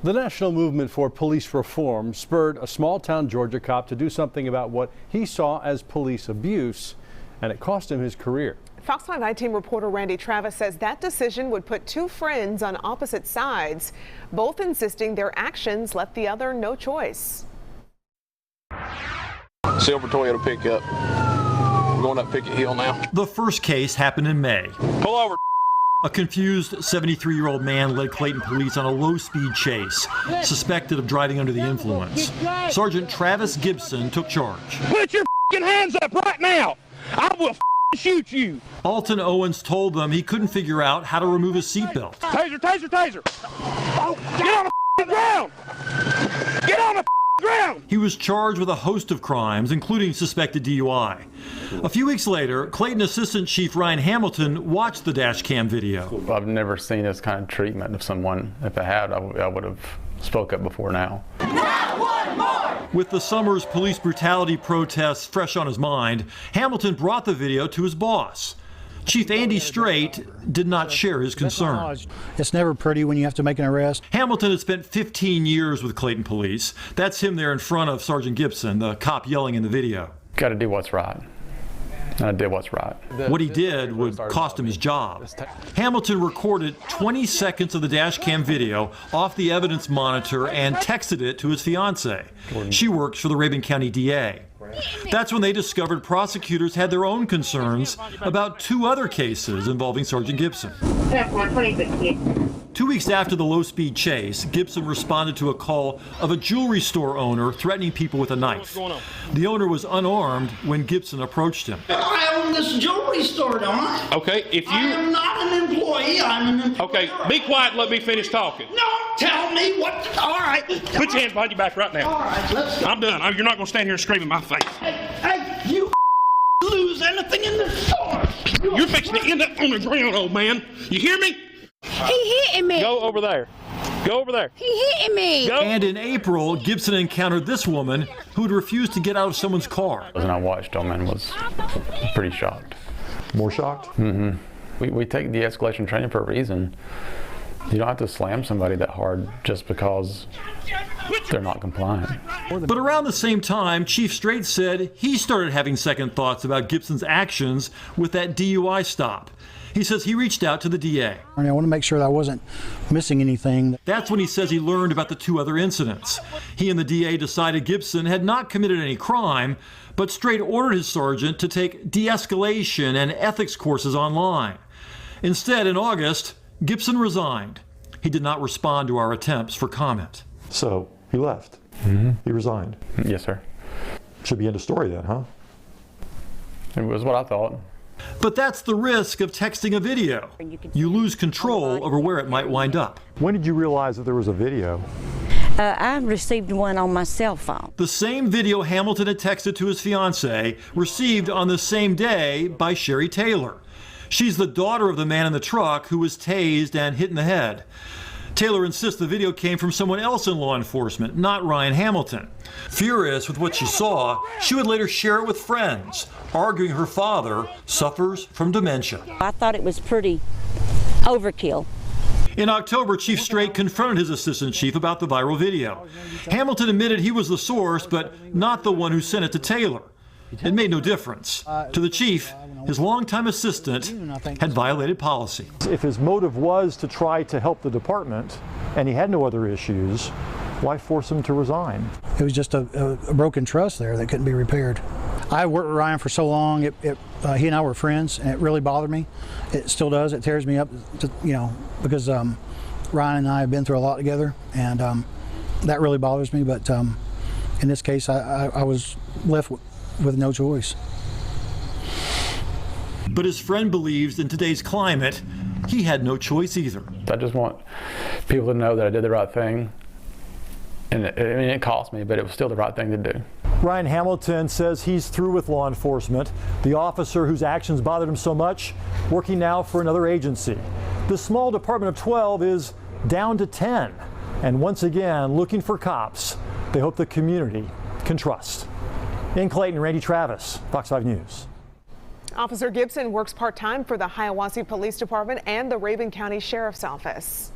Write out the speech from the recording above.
The national movement for police reform spurred a small-town Georgia cop to do something about what he saw as police abuse, and it cost him his career. Fox 5 I-Team reporter Randy Travis says that decision would put two friends on opposite sides, both insisting their actions left the other no choice. Silver Toyota pickup. We're going up Pickett Hill now. The first case happened in May. Pull over. A confused 73-year-old man led Clayton police on a low-speed chase, suspected of driving under the influence. Sergeant Travis Gibson took charge. Put your hands up right now! I will shoot you! Alton Owens told them he couldn't figure out how to remove his seatbelt. Taser, taser, taser! Oh, get on the ground! Get on the ground! He was charged with a host of crimes, including suspected DUI. A few weeks later, Clayton Assistant Chief Ryan Hamilton watched the dash cam video. I've never seen this kind of treatment of someone. If I had, I would have spoke up before now. Not one more! With the summer's police brutality protests fresh on his mind, Hamilton brought the video to his boss. Chief Andy Strait did not share his concern. It's never pretty when you have to make an arrest. Hamilton had spent 15 years with Clayton Police. That's him there in front of Sergeant Gibson, the cop yelling in the video. Got to do what's right. And I did what's right. What he did would cost him his job. Hamilton recorded 20 seconds of the dash cam video off the evidence monitor and texted it to his fiancée. She works for the Rabun County DA. That's when they discovered prosecutors had their own concerns about two other cases involving Sergeant Gibson. 2 weeks after the low-speed chase, Gibson responded to a call of a jewelry store owner threatening people with a knife. The owner was unarmed when Gibson approached him. I own this jewelry store, don't I? Okay, if you... I am not an employee, I'm an employer. Okay, be quiet and let me finish talking. No, tell me what to... All right. Put your hands behind your back right now. All right, let's go. I'm done. You're not going to stand here and scream in my face. Hey, you lose anything in the store. You're fixing to end up on the ground, old man. You hear me? He hitting me. Go over there. Go over there. He hitting me. Go. And in April, Gibson encountered this woman who had refused to get out of someone's car. And I watched him and was pretty shocked. More shocked? Mm-hmm. We take de-escalation training for a reason. You don't have to slam somebody that hard just because they're not compliant. But around the same time, Chief Strait said he started having second thoughts about Gibson's actions with that DUI stop. He says he reached out to the DA. I want to make sure that I wasn't missing anything. That's when he says he learned about the two other incidents. He and the DA decided Gibson had not committed any crime, but Strait ordered his sergeant to take de-escalation and ethics courses online. Instead, in August, Gibson resigned. He did not respond to our attempts for comment. So he left. He resigned. Yes, sir. Should be end of story then, huh? It was what I thought. But that's the risk of texting a video. You lose control over where it might wind up. When did you realize that there was a video? I received one on my cell phone. The same video Hamilton had texted to his fiancée, received on the same day by Sherry Taylor. She's the daughter of the man in the truck who was tased and hit in the head. Taylor insists the video came from someone else in law enforcement, not Ryan Hamilton. Furious with what she saw, she would later share it with friends, arguing her father suffers from dementia. I thought it was pretty overkill. In October, Chief Strait confronted his assistant chief about the viral video. Hamilton admitted he was the source, but not the one who sent it to Taylor. It made no difference. To the chief, his longtime assistant had violated policy. If his motive was to try to help the department and he had no other issues, why force him to resign? It was just a broken trust there that couldn't be repaired. I worked with Ryan for so long. He and I were friends, and it really bothered me. It still does. It tears me up, because Ryan and I have been through a lot together, and that really bothers me. But in this case, I was left with no choice. But his friend believes in today's climate, he had no choice either. I just want people to know that I did the right thing. And it cost me, but it was still the right thing to do. Ryan Hamilton says he's through with law enforcement. The officer whose actions bothered him so much, working now for another agency. The small department of 12 is down to 10. And once again, looking for cops they hope the community can trust. In Clayton, Randy Travis, Fox 5 News. Officer Gibson works part-time for the Hiawassee Police Department and the Rabun County Sheriff's Office.